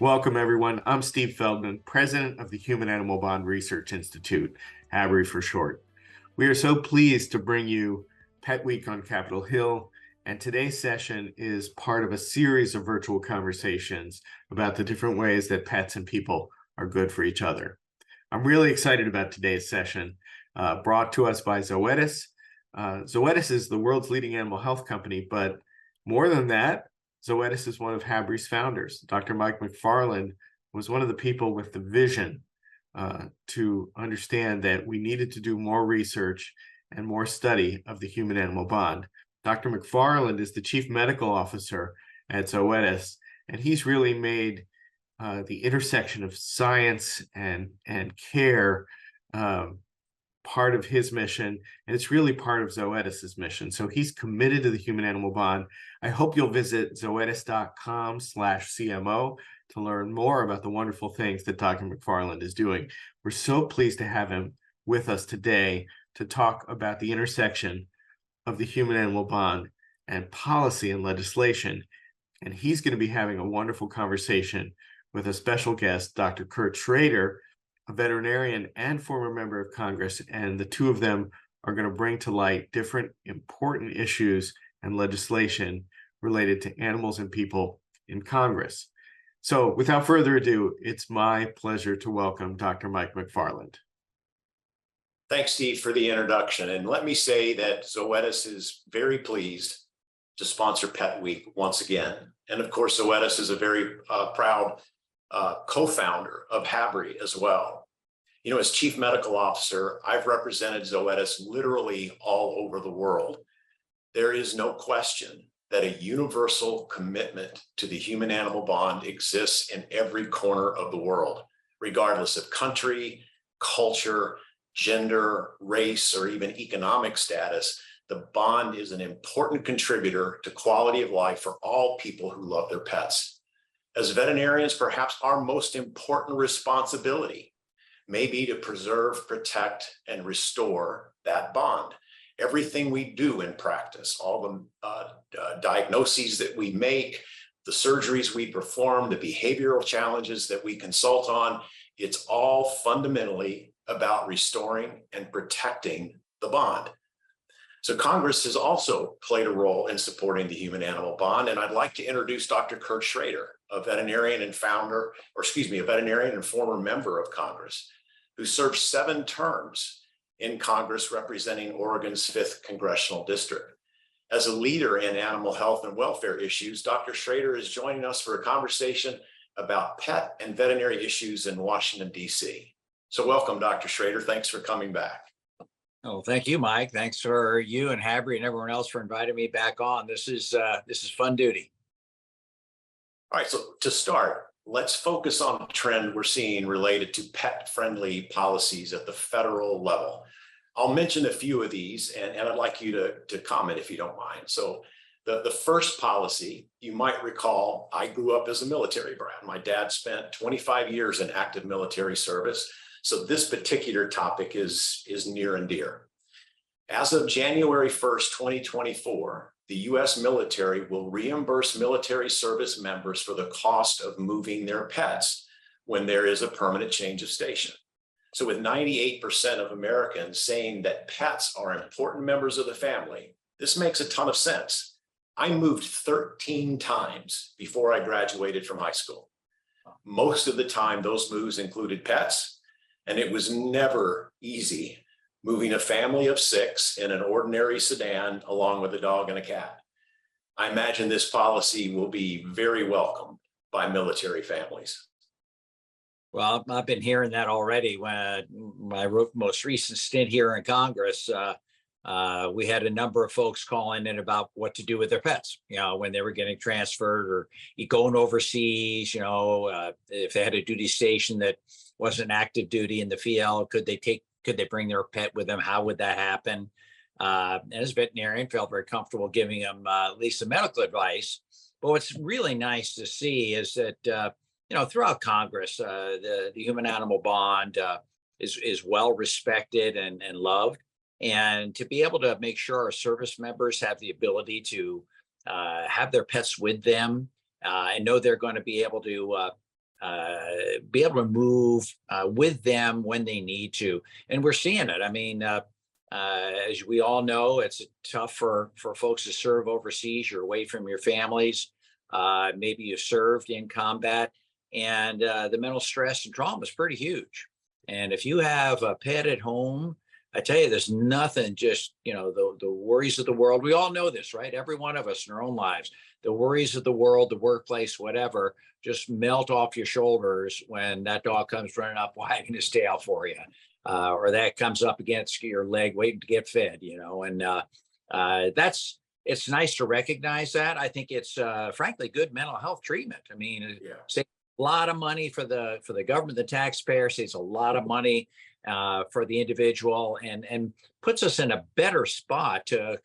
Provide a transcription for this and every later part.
Welcome, everyone. I'm Steve Feldman, president of the Human Animal Bond Research Institute, HABRI for short. We are so pleased to bring you Pet Week on Capitol Hill, and today's session is part of a series of virtual conversations about the different ways that pets and people are good for each other. I'm really excited about today's session, brought to us by Zoetis. Zoetis is the world's leading animal health company, but more than that, Zoetis is one of HABRI's founders. Dr. Mike McFarland was one of the people with the vision to understand that we needed to do more research and more study of the human-animal bond. Dr. McFarland is the chief medical officer at Zoetis, and he's really made the intersection of science and care part of his mission, and it's really part of Zoetis's mission. So he's committed to the human-animal bond. I hope you'll visit zoetis.com/CMO to learn more about the wonderful things that Dr. McFarland is doing. We're so pleased to have him with us today to talk about the intersection of the human-animal bond and policy and legislation. And he's going to be having a wonderful conversation with a special guest, Dr. Kurt Schrader, a veterinarian and former member of Congress, and the two of them are going to bring to light different important issues and legislation related to animals and people in Congress. So without further ado, it's my pleasure to welcome Dr. Mike McFarland. Thanks, Steve, for the introduction. And let me say that Zoetis is very pleased to sponsor Pet Week once again. And of course, Zoetis is a very proud co-founder of HABRI as well. You know, as chief medical officer, I've represented Zoetis literally all over the world. There is no question that a universal commitment to the human-animal bond exists in every corner of the world, regardless of country, culture, gender, race, or even economic status. The bond is an important contributor to quality of life for all people who love their pets. As veterinarians, perhaps our most important responsibility may be to preserve, protect, and restore that bond. Everything we do in practice, all the diagnoses that we make, the surgeries we perform, the behavioral challenges that we consult on, it's all fundamentally about restoring and protecting the bond. So Congress has also played a role in supporting the human-animal bond, and I'd like to introduce Dr. Kurt Schrader, a veterinarian and a veterinarian and former member of Congress, who served 7 terms in Congress representing Oregon's 5th Congressional District. As a leader in animal health and welfare issues, Dr. Schrader is joining us for a conversation about pet and veterinary issues in Washington, D.C. So welcome, Dr. Schrader. Thanks for coming back. Oh, thank you, Mike. Thanks for you and HABRI and everyone else for inviting me back on. This is fun duty. All right, so to start, let's focus on a trend we're seeing related to pet-friendly policies at the federal level. I'll mention a few of these, and I'd like you to comment if you don't mind. So the first policy, you might recall, I grew up as a military brat. My dad spent 25 years in active military service. So this particular topic is near and dear. As of January 1st, 2024, the U.S. military will reimburse military service members for the cost of moving their pets when there is a permanent change of station. So with 98% of Americans saying that pets are important members of the family, this makes a ton of sense. I moved 13 times before I graduated from high school. Most of the time, those moves included pets, and it was never easy moving a family of 6 in an ordinary sedan along with a dog and a cat. I imagine this policy will be very welcomed by military families. Well, I've been hearing that already. When my most recent stint here in Congress, we had a number of folks calling in about what to do with their pets, when they were getting transferred or going overseas, if they had a duty station that wasn't active duty in the field, could they bring their pet with them? How would that happen? And as a veterinarian, felt very comfortable giving them at least some medical advice. But what's really nice to see is that, throughout Congress, the human-animal bond is well respected and loved. And to be able to make sure our service members have the ability to have their pets with them and know they're going to be able to be able to move with them when they need to. And we're seeing it. I mean, as we all know, it's tough for folks to serve overseas. You're away from your families. Maybe you served in combat, and the mental stress and trauma is pretty huge. And if you have a pet at home, I tell you, there's nothing, just, the worries of the world. We all know this, right? Every one of us in our own lives, the worries of the world, the workplace, whatever, just melt off your shoulders when that dog comes running up, wagging his tail for you, or that comes up against your leg, waiting to get fed, and it's nice to recognize that. I think it's frankly good mental health treatment. I mean, Yeah. saves a lot of money for the government, the taxpayer, saves a lot of money for the individual, and puts us in a better spot to,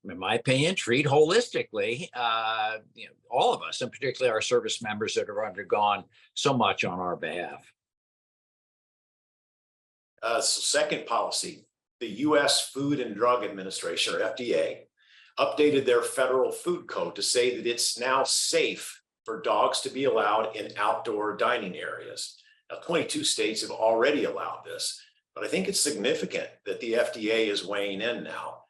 in my opinion, treat holistically, all of us, and particularly our service members that have undergone so much on our behalf. So second policy, the U.S. Food and Drug Administration, or FDA, updated their federal food code to say that it's now safe for dogs to be allowed in outdoor dining areas. Now, 22 states have already allowed this, but I think it's significant that the FDA is weighing in now.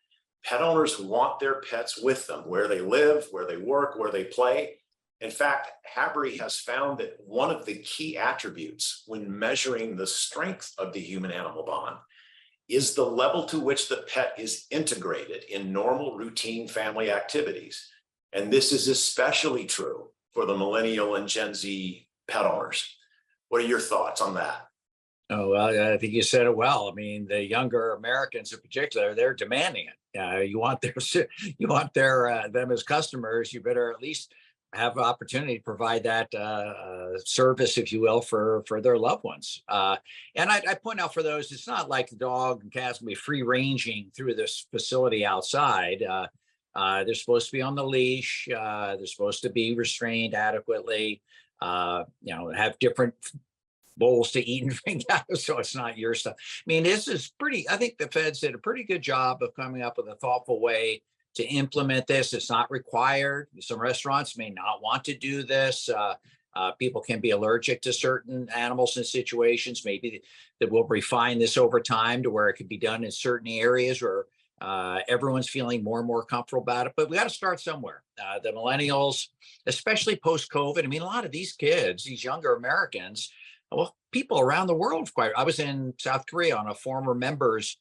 Pet owners want their pets with them where they live, where they work, where they play. In fact, HABRI has found that one of the key attributes when measuring the strength of the human-animal bond is the level to which the pet is integrated in normal routine family activities. And this is especially true for the millennial and Gen Z pet owners. What are your thoughts on that? Oh, well, I think you said it well. I mean, the younger Americans in particular, they're demanding it. You want them as customers, you better at least have an opportunity to provide that service, if you will, for their loved ones. And I point out for those, it's not like the dog and cats can be free ranging through this facility outside. They're supposed to be on the leash. They're supposed to be restrained adequately. Have different bowls to eat and drink out of, so it's not your stuff. I mean, I think the feds did a pretty good job of coming up with a thoughtful way to implement this. It's not required. Some restaurants may not want to do this. People can be allergic to certain animals and situations. Maybe that we'll refine this over time to where it can be done in certain areas where everyone's feeling more and more comfortable about it. But we got to start somewhere. The millennials, especially post-COVID, I mean, a lot of these kids, these younger Americans, well, people around the world, I was in South Korea on a former members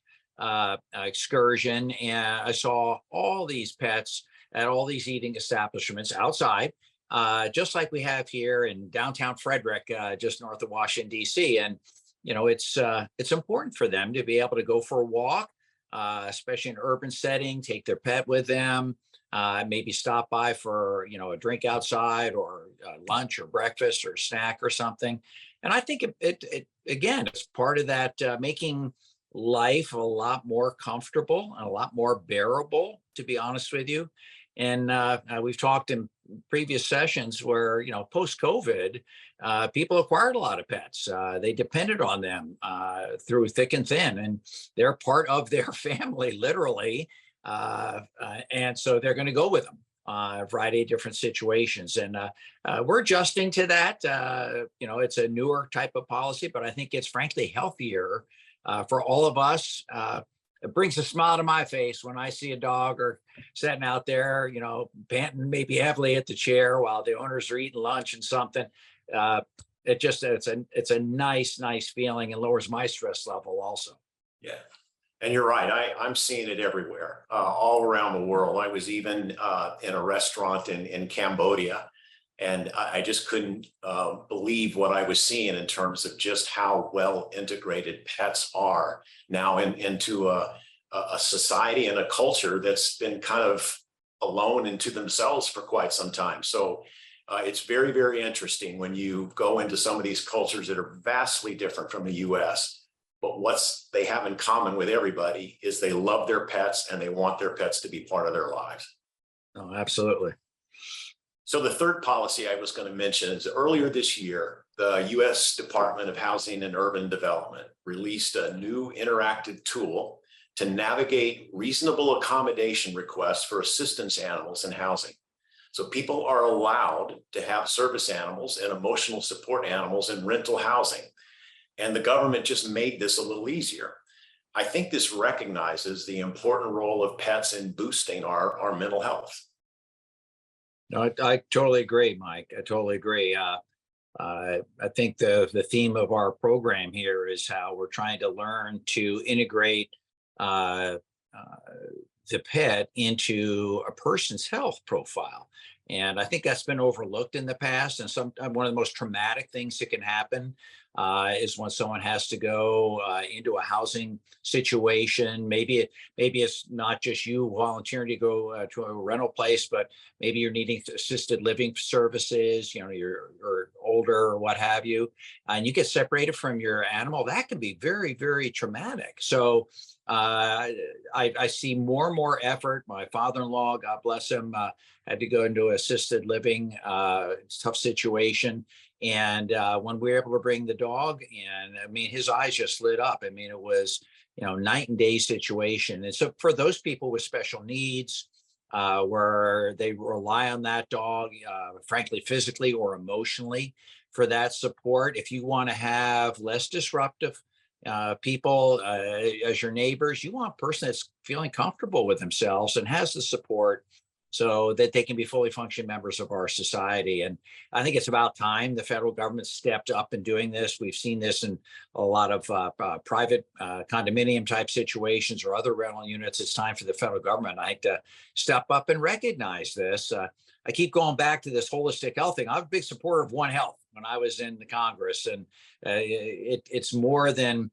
excursion, and I saw all these pets at all these eating establishments outside, just like we have here in downtown Frederick, just north of Washington, D.C. And, it's important for them to be able to go for a walk, especially in an urban setting, take their pet with them, maybe stop by for, a drink outside, or lunch or breakfast or snack or something. And I think it again, it's part of that making life a lot more comfortable and a lot more bearable, to be honest with you. And we've talked in previous sessions where, post-COVID, people acquired a lot of pets. They depended on them through thick and thin, and they're part of their family, literally. And so they're going to go with them. A variety of different situations, and we're adjusting to that. It's a newer type of policy, but I think it's frankly healthier for all of us. It brings a smile to my face when I see a dog or sitting out there, panting maybe heavily at the chair while the owners are eating lunch and something. It's a nice feeling, and lowers my stress level also. Yeah. And you're right. I'm seeing it everywhere, all around the world. I was even in a restaurant in Cambodia, and I just couldn't believe what I was seeing in terms of just how well integrated pets are now into a society and a culture that's been kind of alone into themselves for quite some time. So it's very, very interesting when you go into some of these cultures that are vastly different from the U.S. But what they have in common with everybody is they love their pets and they want their pets to be part of their lives. Oh, absolutely. So the third policy I was going to mention is earlier this year, the U.S. Department of Housing and Urban Development released a new interactive tool to navigate reasonable accommodation requests for assistance animals in housing. So people are allowed to have service animals and emotional support animals in rental housing. And the government just made this a little easier. I think this recognizes the important role of pets in boosting our mental health. No, I totally agree, Mike. I totally agree. I think the theme of our program here is how we're trying to learn to integrate uh, the pet into a person's health profile. And I think that's been overlooked in the past. And one of the most traumatic things that can happen is when someone has to go into a housing situation. Maybe it's not just you volunteering to go to a rental place, but maybe you're needing assisted living services. You're older or what have you, and you get separated from your animal. That can be very, very traumatic. So I see more and more effort. My father-in-law, God bless him, had to go into assisted living, tough situation. And when we were able to bring the dog in, I mean, his eyes just lit up. I mean, it was, night and day situation. And so for those people with special needs, where they rely on that dog, frankly, physically or emotionally for that support, if you want to have less disruptive people as your neighbors, you want a person that's feeling comfortable with themselves and has the support so that they can be fully functioning members of our society. And I think it's about time the federal government stepped up in doing this. We've seen this in a lot of private condominium type situations or other rental units. It's time for the federal government, I think, to step up and recognize this. I keep going back to this holistic health thing. I'm a big supporter of One Health when I was in the Congress, and it's more than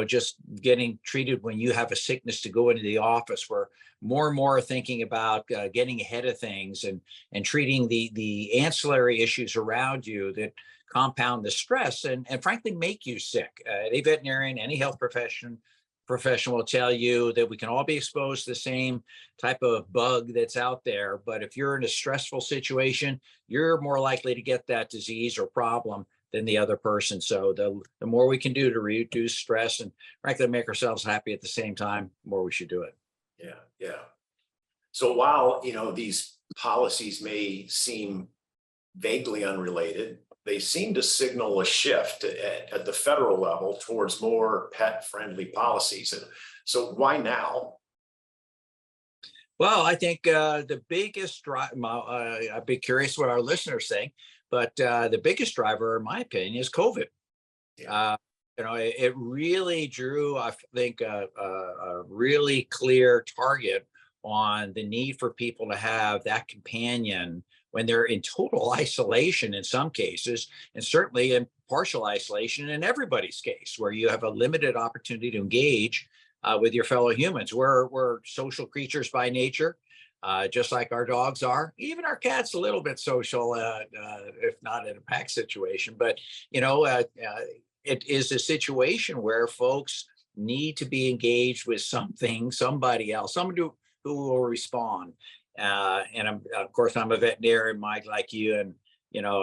just getting treated when you have a sickness to go into the office. We're more and more thinking about getting ahead of things and treating the ancillary issues around you that compound the stress and frankly make you sick. Any veterinarian, any health professional will tell you that we can all be exposed to the same type of bug that's out there. But if you're in a stressful situation, you're more likely to get that disease or problem than the other person. So the more we can do to reduce stress and frankly make ourselves happy at the same time, the more we should do it. Yeah. So while, these policies may seem vaguely unrelated, they seem to signal a shift at the federal level towards more pet-friendly policies. And so why now? Well, I think the biggest drive, I'd be curious what our listeners think, but the biggest driver, in my opinion, is COVID. Yeah. It really drew, I think, a really clear target on the need for people to have that companion when they're in total isolation in some cases, and certainly in partial isolation in everybody's case, where you have a limited opportunity to engage with your fellow humans. We're social creatures by nature, just like our dogs are. Even our cat's a little bit social, if not in a pack situation. But, it is a situation where folks need to be engaged with somebody else, someone who will respond. And of course, I'm a veterinarian, Mike, like you, and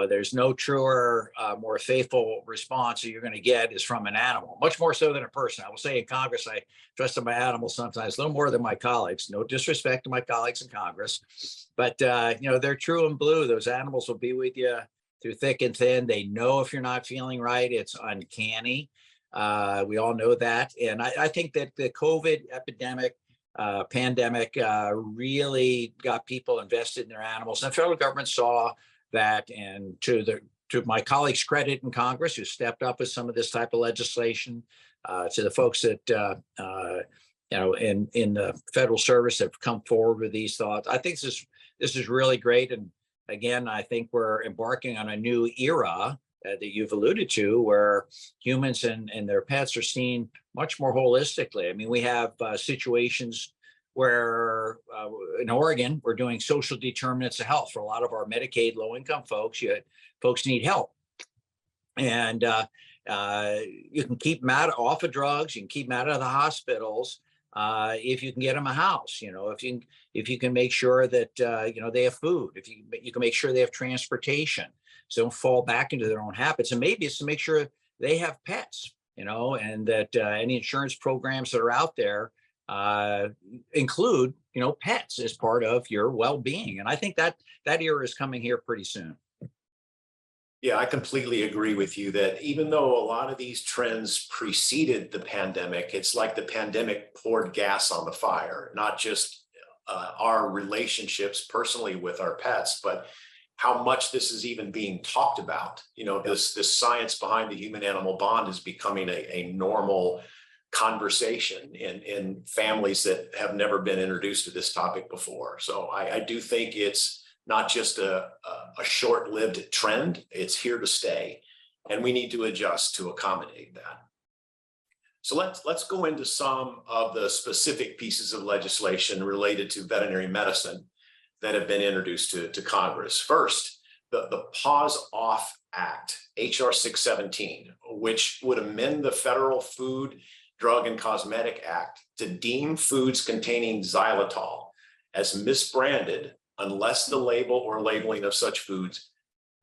there's no truer, more faithful response that you're going to get is from an animal, much more so than a person. I will say in Congress, I trust my animals sometimes a little more than my colleagues. No disrespect to my colleagues in Congress, but they're true and blue. Those animals will be with you through thick and thin. They know if you're not feeling right. It's uncanny. We all know that, and I think that the COVID pandemic really got people invested in their animals. And the federal government saw that, and to my colleagues' credit in Congress, who stepped up with some of this type of legislation, to the folks that in the federal service have come forward with these thoughts. I think this is really great. And again, I think we're embarking on a new era that you've alluded to, where humans and their pets are seen much more holistically. I mean, we have situations where in Oregon, we're doing social determinants of health for a lot of our Medicaid low-income folks. Folks need help. And you can keep them off of drugs, you can keep them out of the hospitals if you can get them a house. If you can make sure that they have food, if you can make sure they have transportation, so don't fall back into their own habits. And maybe it's to make sure they have pets, and that any insurance programs that are out there include, pets as part of your well-being. And I think that era is coming here pretty soon. Yeah, I completely agree with you that even though a lot of these trends preceded the pandemic, it's like the pandemic poured gas on the fire, not just our relationships personally with our pets, but how much this is even being talked about. This science behind the human animal bond is becoming a normal conversation in families that have never been introduced to this topic before. So I do think it's not just a short-lived trend, it's here to stay, and we need to adjust to accommodate that. So let's go into some of the specific pieces of legislation related to veterinary medicine that have been introduced to Congress. First, the Pause Off Act, HR 617, which would amend the Federal Food, Drug, and Cosmetic Act to deem foods containing xylitol as misbranded unless the label or labeling of such foods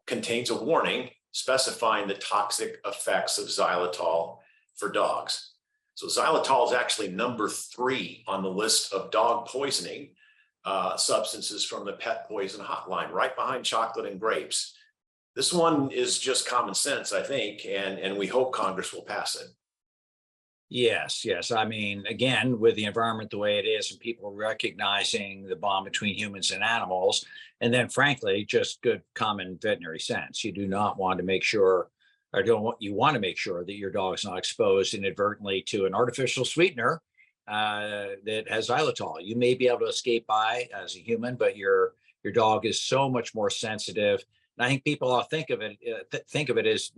contains a warning specifying the toxic effects of xylitol for dogs. So xylitol is actually number 3 on the list of dog poisoning substances from the pet poison hotline, right behind chocolate and grapes. This one is just common sense, I think, and we hope Congress will pass it. Yes. I mean, again, with the environment the way it is and people recognizing the bond between humans and animals, and then frankly, just good common veterinary sense. You do not want to make sure, you want to make sure that your dog is not exposed inadvertently to an artificial sweetener that has xylitol. You may be able to escape by as a human, but your dog is so much more sensitive. And I think people all think of it as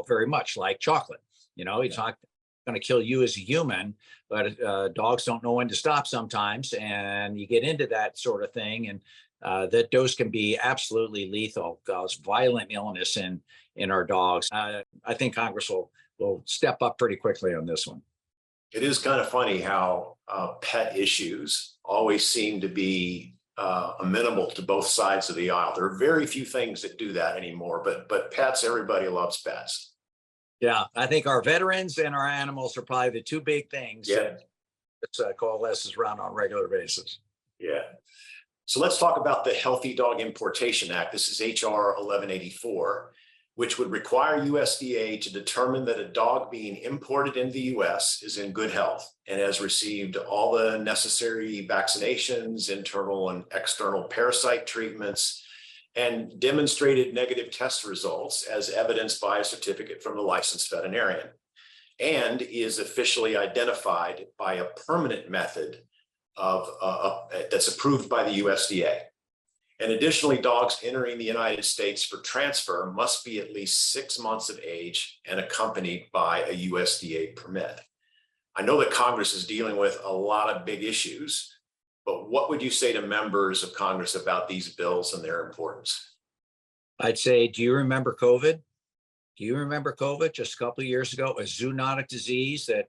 very much like chocolate. It's not going to kill you as a human, but dogs don't know when to stop sometimes, and you get into that sort of thing, and that dose can be absolutely lethal, cause violent illness in our dogs. I think Congress will step up pretty quickly on this one. It is kind of funny how pet issues always seem to be amenable to both sides of the aisle. There are very few things that do that anymore, but pets, everybody loves pets. Yeah, I think our veterans and our animals are probably the 2 big things that coalesces around on a regular basis. Yeah. So let's talk about the Healthy Dog Importation Act. This is HR 1184, which would require USDA to determine that a dog being imported into the US is in good health and has received all the necessary vaccinations, internal and external parasite treatments, and demonstrated negative test results as evidenced by a certificate from the licensed veterinarian, and is officially identified by a permanent method that's approved by the USDA. And additionally, dogs entering the United States for transfer must be at least 6 months of age and accompanied by a USDA permit. I know that Congress is dealing with a lot of big issues, but what would you say to members of Congress about these bills and their importance? I'd say, do you remember COVID? Do you remember COVID just a couple of years ago? A zoonotic disease that,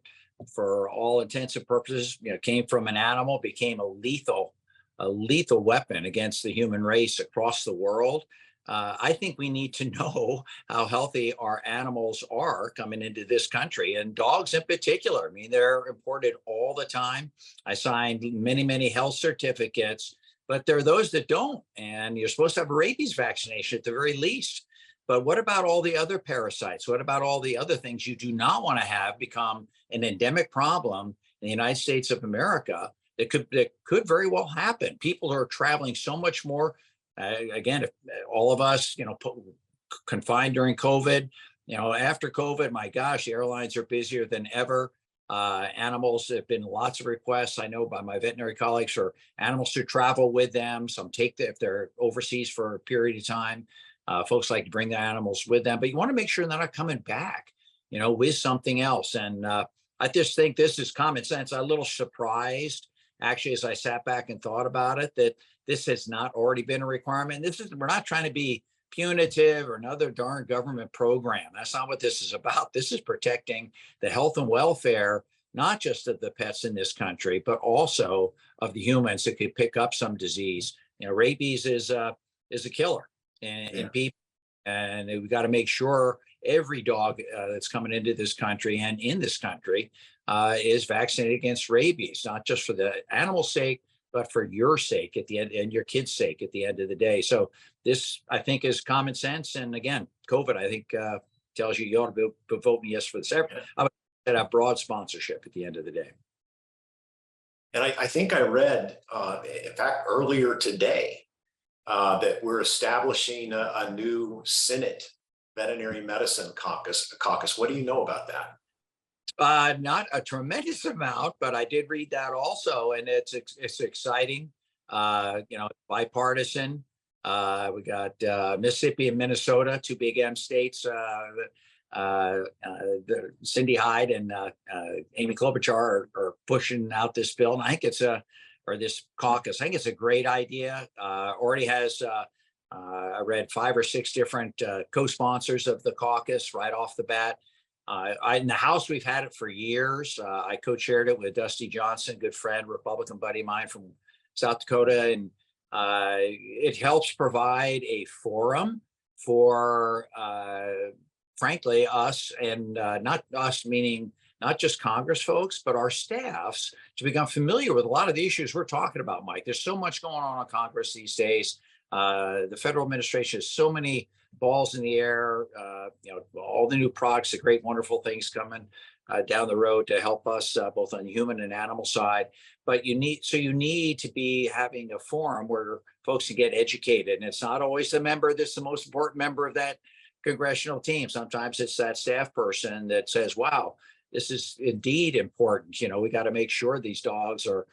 for all intents and purposes, came from an animal, became a lethal weapon against the human race across the world. I think we need to know how healthy our animals are coming into this country, and dogs in particular. I mean, they're imported all the time. I signed many health certificates, but there are those that don't. And you're supposed to have a rabies vaccination at the very least. But what about all the other parasites? What about all the other things you do not want to have become an endemic problem in the United States of America that could very well happen? People are traveling so much more. Again, if all of us, confined during COVID, after COVID, my gosh, the airlines are busier than ever. Animals, have been lots of requests, I know, by my veterinary colleagues for animals to travel with them. Some if they're overseas for a period of time, folks like to bring their animals with them, but you want to make sure they're not coming back, with something else. And I just think this is common sense. I'm a little surprised, actually, as I sat back and thought about it, that this has not already been a requirement. We're not trying to be punitive or another darn government program. That's not what this is about. This is protecting the health and welfare, not just of the pets in this country, but also of the humans that could pick up some disease. Rabies is a killer in people, and we've got to make sure every dog that's coming into this country and in this country is vaccinated against rabies, not just for the animal's sake, but for your sake at the end and your kid's sake at the end of the day. So this, I think, is common sense. And again, COVID, I think, tells you ought to be voting yes for this. I would have broad sponsorship at the end of the day. And I think I read, in fact, earlier today, that we're establishing a new Senate veterinary medicine caucus. What do you know about that? Not a tremendous amount, but I did read that also, and it's exciting. Bipartisan. We got Mississippi and Minnesota, two big M states. Cindy Hyde and Amy Klobuchar are pushing out this bill, and I think or this caucus. I think it's a great idea. Already has, I read 5 or 6 different co-sponsors of the caucus right off the bat. In the House, we've had it for years. I co-chaired it with Dusty Johnson, good friend, Republican buddy of mine from South Dakota, and it helps provide a forum for, frankly, us, and not us meaning not just Congress folks, but our staffs, to become familiar with a lot of the issues we're talking about, Mike. There's so much going on in Congress these days. The federal administration has so many balls in the air, all the new products, the great, wonderful things coming down the road to help us both on the human and animal side. But you need to be having a forum where folks can get educated. And it's not always the member that's the most important member of that congressional team. Sometimes it's that staff person that says, wow, this is indeed important. We got to make sure these dogs are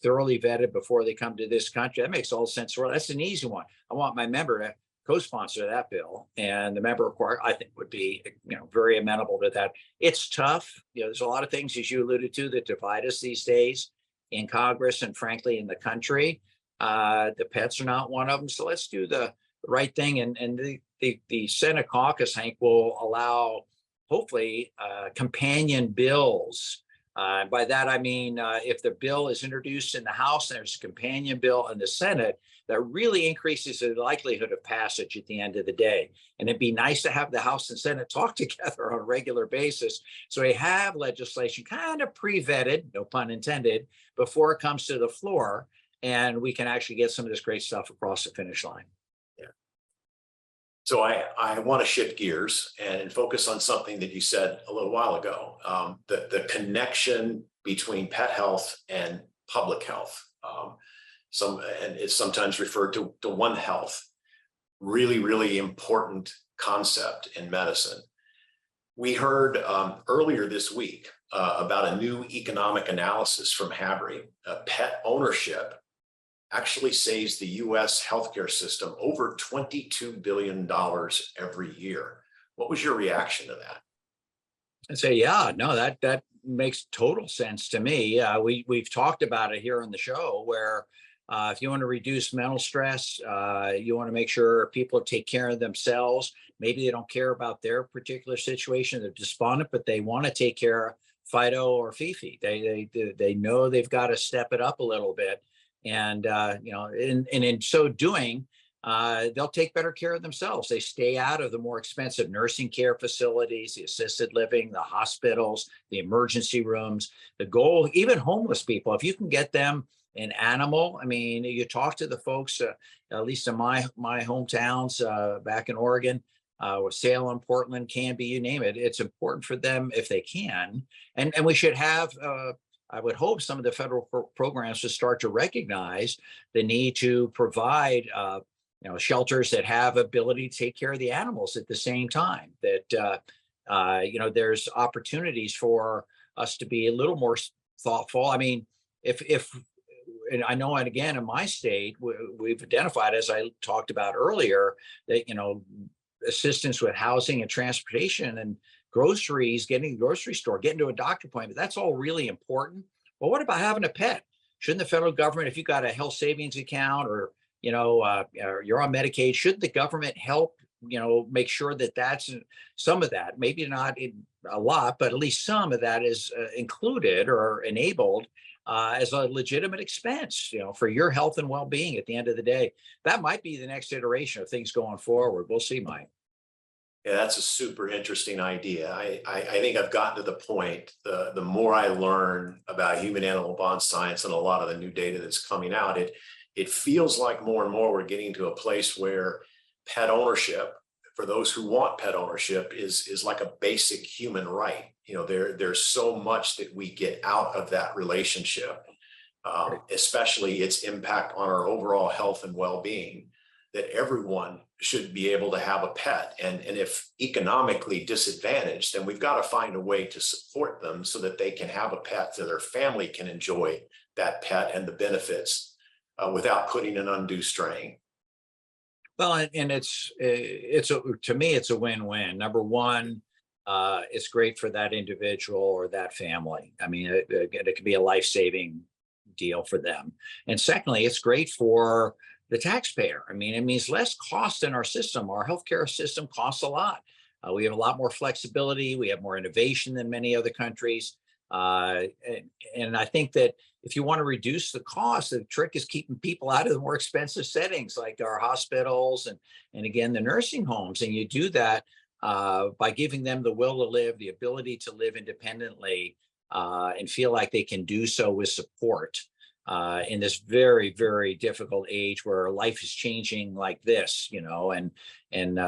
thoroughly vetted before they come to this country. That makes all sense. Well, that's an easy one. I want my member to co-sponsor that bill, and the member required, I think, would be very amenable to that. It's tough. There's a lot of things, as you alluded to, that divide us these days in Congress and frankly in the country. The pets are not one of them. So let's do the right thing. And the Senate caucus, I think, will allow hopefully companion bills. By that, I mean, if the bill is introduced in the House and there's a companion bill in the Senate, that really increases the likelihood of passage at the end of the day. And it'd be nice to have the House and Senate talk together on a regular basis. So we have legislation kind of pre-vetted, no pun intended, before it comes to the floor. And we can actually get some of this great stuff across the finish line. So I want to shift gears and focus on something that you said a little while ago, the connection between pet health and public health. And it's sometimes referred to One Health. Really, really important concept in medicine. We heard earlier this week about a new economic analysis from Habry. Pet ownership actually saves the U.S. healthcare system over $22 billion every year. What was your reaction to that? I'd say, yeah, no, that makes total sense to me. We've talked about it here on the show, where if you want to reduce mental stress, you want to make sure people take care of themselves. Maybe they don't care about their particular situation. They're despondent, but they want to take care of Fido or Fifi. They know they've got to step it up a little bit. And, in so doing, they'll take better care of themselves. They stay out of the more expensive nursing care facilities, the assisted living, the hospitals, the emergency rooms. The goal, even homeless people, if you can get them an animal. I mean, you talk to the folks, at least in my hometowns back in Oregon, with Salem, Portland, Canby, you name it. It's important for them if they can. And we should have, I would hope, some of the federal programs to start to recognize the need to provide shelters that have ability to take care of the animals at the same time. That there's opportunities for us to be a little more thoughtful. I mean, if and I know, and again, in my state, we've identified, as I talked about earlier, that assistance with housing and transportation and groceries, getting to the grocery store, getting to a doctor appointment, that's all really important. But what about having a pet? Shouldn't the federal government, if you've got a health savings account or you're on Medicaid, should the government help make sure that that's some of that, maybe not a lot, but at least some of that is included or enabled as a legitimate expense, for your health and well-being at the end of the day. That might be the next iteration of things going forward. We'll see, Mike. Yeah, that's a super interesting idea. I think I've gotten to the point, the more I learn about human animal bond science and a lot of the new data that's coming out, it feels like more and more we're getting to a place where pet ownership, for those who want pet ownership, is like a basic human right. You know, there's so much that we get out of that relationship, especially its impact on our overall health and well-being, that everyone should be able to have a pet. And if economically disadvantaged, then we've got to find a way to support them so that they can have a pet, so their family can enjoy that pet and the benefits without putting an undue strain. Well, and to me, it's a win-win. Number one, it's great for that individual or that family. I mean, it can be a life-saving deal for them. And secondly, it's great for the taxpayer. I mean, it means less cost in our system. Our healthcare system costs a lot. We have a lot more flexibility. We have more innovation than many other countries. And I think that if you want to reduce the cost, the trick is keeping people out of the more expensive settings like our hospitals and again, the nursing homes. And you do that by giving them the will to live, the ability to live independently and feel like they can do so with support in this very, very difficult age where life is changing like this, you know, and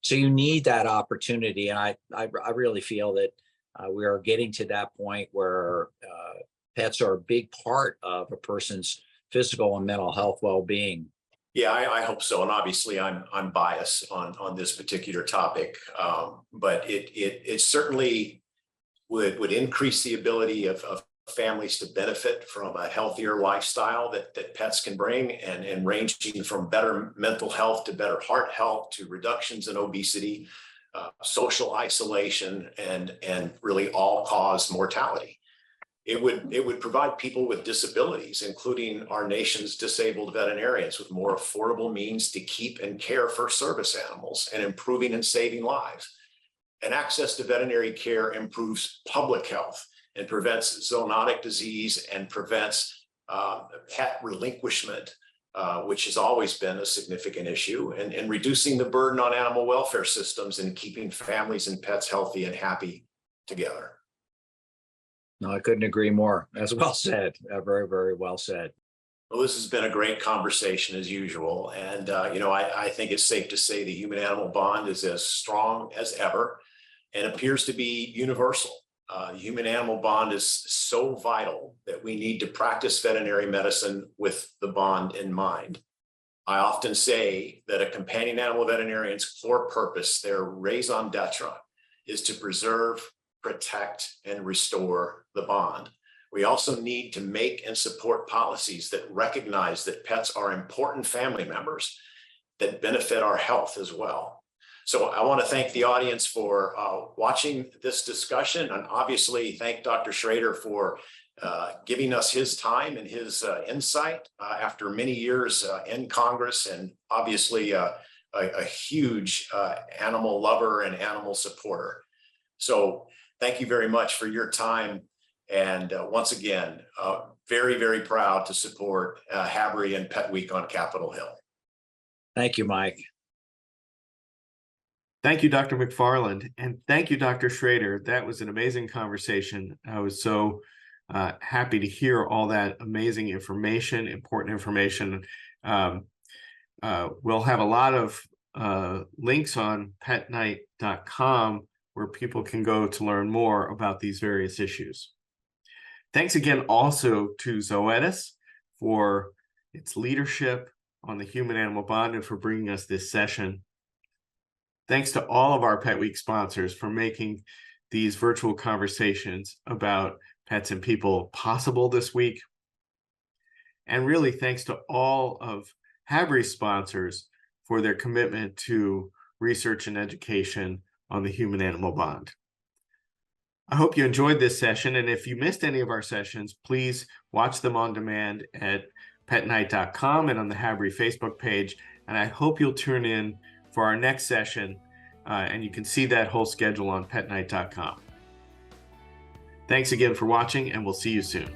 so you need that opportunity. And I really feel that we are getting to that point where pets are a big part of a person's physical and mental health well-being. Yeah, I hope so. And obviously I'm biased on this particular topic, but it certainly would increase the ability of families to benefit from a healthier lifestyle that pets can bring, and ranging from better mental health to better heart health to reductions in obesity, social isolation, and really all-cause mortality. It would provide people with disabilities, including our nation's disabled veterinarians, with more affordable means to keep and care for service animals and improving and saving lives. And access to veterinary care improves public health and prevents zoonotic disease and prevents pet relinquishment, which has always been a significant issue, and reducing the burden on animal welfare systems and keeping families and pets healthy and happy together. No, I couldn't agree more. That's well said. Very, very well said. Well, this has been a great conversation as usual. And, I think it's safe to say the human animal bond is as strong as ever and appears to be universal. The human animal bond is so vital that we need to practice veterinary medicine with the bond in mind. I often say that a companion animal veterinarian's core purpose, their raison d'etre, is to preserve, protect, and restore the bond. We also need to make and support policies that recognize that pets are important family members that benefit our health as well. So I want to thank the audience for watching this discussion, and obviously thank Dr. Schrader for giving us his time and his insight after many years in Congress, and obviously a huge animal lover and animal supporter. So thank you very much for your time. And once again, very, very proud to support HABRI and Pet Week on Capitol Hill. Thank you, Mike. Thank you, Dr. McFarland, and thank you, Dr. Schrader. That was an amazing conversation. I was so happy to hear all that amazing information, important information. We'll have a lot of links on petnight.com where people can go to learn more about these various issues. Thanks again also to Zoetis for its leadership on the human-animal bond and for bringing us this session. Thanks to all of our Pet Week sponsors for making these virtual conversations about pets and people possible this week. And really thanks to all of HABRI's sponsors for their commitment to research and education on the human-animal bond. I hope you enjoyed this session, and if you missed any of our sessions, please watch them on demand at petnight.com and on the HABRI Facebook page, and I hope you'll tune in for our next session, and you can see that whole schedule on petnight.com. Thanks again for watching, and we'll see you soon.